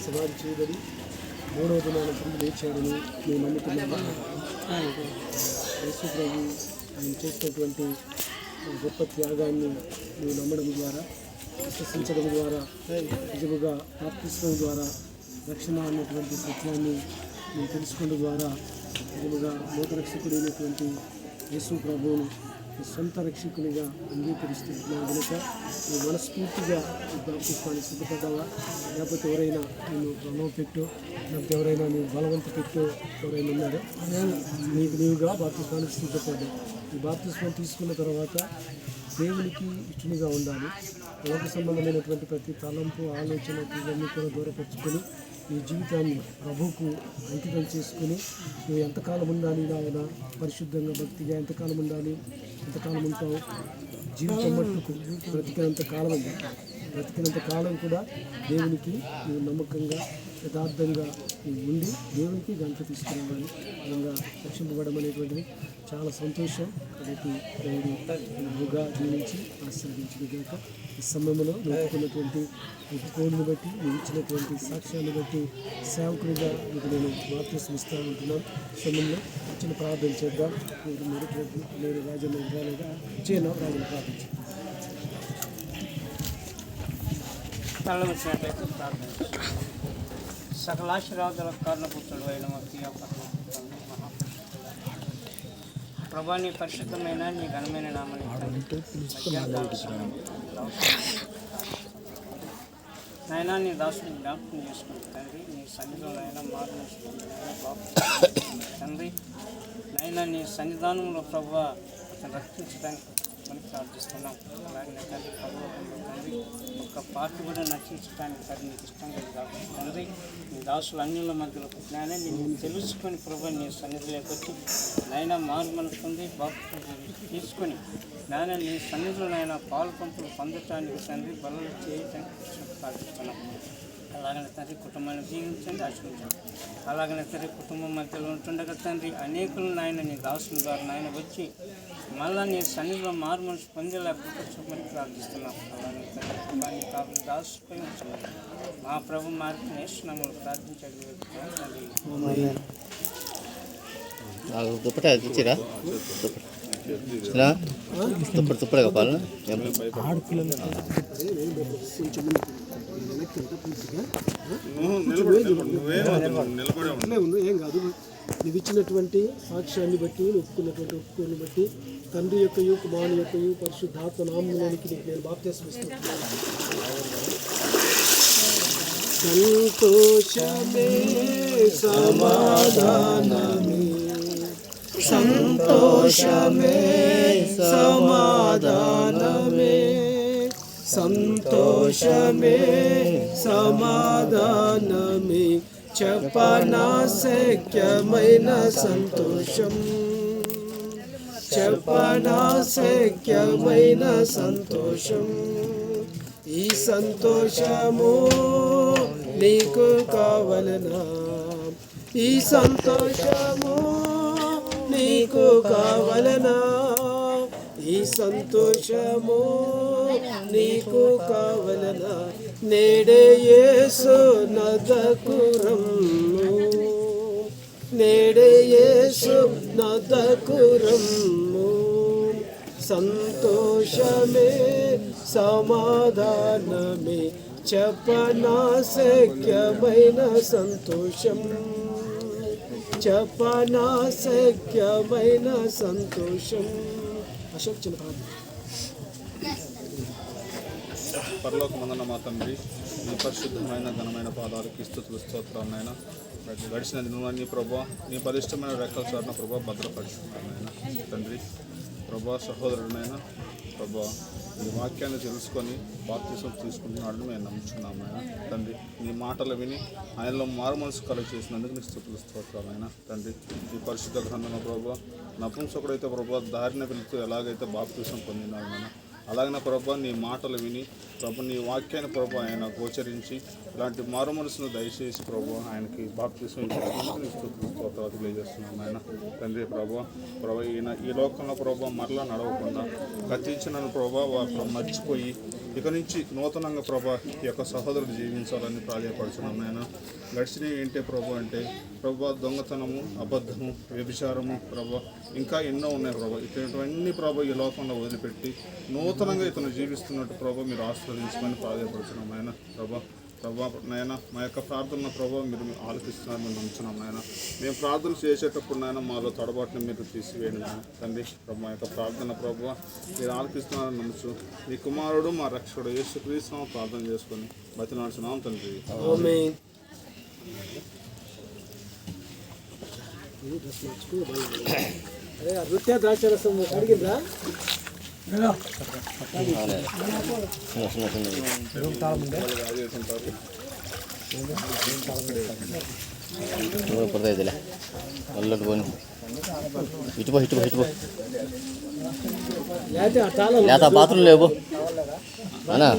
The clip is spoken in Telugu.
సమాధి చేయబడి 3వ దినాన తిరిగి లేచాడని మేము నమ్ముతున్నాము. యేసు ప్రభు ఆయన చేసినటువంటి గొప్ప త్యాగాన్ని మేము నమ్మడం ద్వారా, విశ్వసించడం ద్వారా, నిజముగా బాప్తిస్మం ద్వారా రక్షణ అన్నటువంటి సత్యాన్ని మేము తెలుసుకోవడం ద్వారా నిజముగా లోకరక్షకుడైనటువంటి యేసు ప్రభువును సొంత రక్షకునిగా అంగీకరిస్తున్నాం కనుక నువ్వు మనస్ఫూర్తిగా బాప్తిస్మానికి సిద్ధపడ్డావా? లేకపోతే ఎవరైనా నేను ప్రలోభ పెట్టు, లేకపోతే ఎవరైనా నేను బలవంత పెట్టు ఎవరైనా ఉన్నారో నీవుగా బాప్తిస్మానికి సిద్ధపడ్డావు. ఈ బాప్తిస్మం తీసుకున్న తర్వాత దేవునికి ఇష్టనిగా ఉండాలి. లోక సంబంధమైనటువంటి ప్రతి తలంపు, ఆలోచన ఇవన్నీ కూడా దూరపరుచుకొని నీ జీవితాన్ని ప్రభువుకు అంకితం చేసుకుని నువ్వు ఎంతకాలం ఉండాలి, ఆయన పరిశుద్ధంగా భక్తిగా ఎంతకాలం ఉండాలి, ఎంతకాలం ఉంటావు, జీవితం మట్టుకు బ్రతికినంత కాలం కూడా దేవునికి నువ్వు నమ్మకంగా యథార్థంగా ఉండి దేవునికి గంట తీసుకురావాలి. విధంగా రక్షింపబడడం అనేటువంటిది చాలా సంతోషం. కాబట్టి దేవుడు బహుగా దీవించి ఆశీర్వదించినగాక. ఈ సమయంలో నొప్పుకున్నటువంటి కోడిని బట్టి నువ్వు ఇచ్చినటువంటి సాక్ష్యాన్ని బట్టి సేవకునిగా మీకు నేను బాప్తిస్మం ఇస్తూ ఉంటున్నాను. సమయంలో చిన్న ప్రార్థన చేద్దాం. నేను రాజన్న రాలేదా చేయను రాజన్న ప్రార్థించి తలవచ్చినట్లయితే ప్రార్థన. సకలాశీర్వాదాల కారణపుత్రుడు అయిన ప్రభా, నీ పరిశుద్ధమైన నీ ఘనమైన నామని నాయనా నీ దాసుని జ్ఞాపకం చేసుకుని తండ్రి, నీ సన్నిధిలోనైనా మార్పు బాబు తండ్రి, నైనా నీ సన్నిధానంలో ప్రభా అతను రక్షించడానికి మనం ప్రార్థిస్తున్నాం. అలాగే తండ్రి ప్రభావ తండ్రి ఒక్క పార్టీ కూడా నచ్చించడానికి సరే నీకు ఇష్టంగా కాబట్టి తండ్రి, నీ దాసులు అన్యుల మధ్యలో పుట్టినానే నేను తెలుసుకొని ప్రభు నీ సన్నిధిలోకి వచ్చి నైనా మారు మనసుకుంది బాప్తిస్మం తీసుకొని నాయన నీ సన్నిధిలోనైనా పాలు పంపులు పొందటానికి తండ్రి బలు చేయడానికి ప్రార్థిస్తున్నాం. అలాగనే తండ్రి కుటుంబాన్ని జీవించండి, ఆశ్రయించండి. అలాగనే తండ్రి కుటుంబం మధ్యలో ఉంటుండగా తండ్రి అనేకులు నాయన నీ దాసుల ద్వారా నాయన వచ్చి మళ్ళా నీ సన్నిధిలో మారు మనసు పొందేలాగా చూపమని ప్రార్థిస్తున్నాం. అలాగే తండ్రి కుటుంబాన్ని కాపులు దాసుకొని ఉంటున్నాం. మా ప్రభు మార్పు నేస్తున్నాము ప్రార్థించండి తండ్రి. తుప్పడే కాపాలి ఏం కాదు. నువ్వు ఇచ్చినటువంటి సాక్ష్యాన్ని బట్టి, ఒప్పుకున్నటువంటి ఒప్పుకోని బట్టి తండ్రి యొక్కయు కుమారుని యొక్కయు పరిశుద్ధాత్మ నామములోనికి నీకు నేను బాప్తిస్మం ఇస్తున్నాను. సంతోషమే సమాధానమే, సంతోషమే సమాధానమే, సంతోషమే సమాధానమే, చెప్పనాశక్యమైన సంతోషం, చెప్పనాశక్యమైన సంతోషం. ఈ సంతోషము నీకు కావలనా, ఈ సంతోషము నీకు కావలనా, ఈ సంతోషము నీకు కావలనా. నేడే యేసు నొద్దకు రమ్ము, నేడే యేసు నొద్దకు రమ్ము. సంతోషమే సమాధానమే, చెప్పనాశక్యమైన సంతోషం, చెప్పనాశక్యమైన సంతోషం. అశోక్ చిన్న పరలోకమందున్న మా తండ్రి, నీ పరిశుద్ధమైన ఘనమైన పాదాలకి స్తుతులు స్తోత్రాలు నాయన. గడిచిన దినాన్ని ప్రభా నీ బలిష్టమైన రెక్కల చాటున ప్రభా భద్రపరుచుకున్నాను నాయన. తండ్రి ప్రభా సహోదరుడైనా ప్రభా నీ వాక్యాన్ని తెలుసుకొని బాప్తిస్మం తీసుకుంటున్నాడని మేము నమ్ముచున్నాము నాయన. తండ్రి నీ మాటలు విని ఆయనలో మారు మనసు కలుగ చేసినందుకు నీ స్తుతులు స్తోత్రాలు నాయన. తండ్రి ఈ పరిశుద్ధ గ్రంథంలో ప్రభా నపుంసకుడైతే ప్రభా దారిన వెళుతూ ఎలాగైతే బాప్తిస్మం పొందినాడు నాయన, అలాగనే ప్రభా నీ మాటలు విని ప్రభు నీ వాక్యాన్ని ప్రభు ఆయన గోచరించి ఇలాంటి మారు మనసును దయచేసి ప్రభు ఆయనకి బాప్తిసం స్తోత్రాలు తెలియజేస్తున్నాం ఆయన తండ్రి ప్రభు ఈయన ఈ లోకంలో ప్రభు మరలా నడవకుండా గతించిన ప్రభు మర్చిపోయి ఇక నుంచి నూతనంగా ప్రభు ఈ యొక్క సహోదరుడు జీవించాలని ప్రాధాయపడుతున్నాం ఆయన గడిచినవి ఏంటి ప్రభు అంటే ప్రభు దొంగతనము అబద్ధము వ్యభిచారము ప్రభు ఇంకా ఎన్నో ఉన్నాయి ప్రభు ఇటువంటివన్నీ ప్రభు ఈ లోకంలో వదిలిపెట్టి నూతనంగా ఇతను జీవిస్తున్నట్టు ప్రభు మీరు ఆశీర్వదించమని ప్రాధాయపడుతున్నాం ఆయన ప్రభా నాయన మా యొక్క ప్రార్థన ప్రభావ మీరు ఆలోచిస్తున్నారు మేము నమ్ముతున్నాం నాయన మేము ప్రార్థన చేసేటప్పుడు నాయన మాలో తడబాటును మీరు తీసివేయండి నాయన తండ్రి మా యొక్క ప్రార్థన ప్రభావ మీరు ఆలోచిస్తున్నారని నమ్ముచు మీ కుమారుడు మా రక్షకుడు యేసుక్రీస్తు ప్రార్థన చేసుకొని బతిలాడుతున్నాం తండ్రి. నృత్య ద్రాక్షరసం అడిగిందా ಪಡ್ತಾಯಿದ್ದಿಲ್ಲ ಒಳ್ಳೊಟ್ಟು ಬೋನಿ ಇಟ್ಬೋ లేత బాత్రూమ్ లేవు అన్నా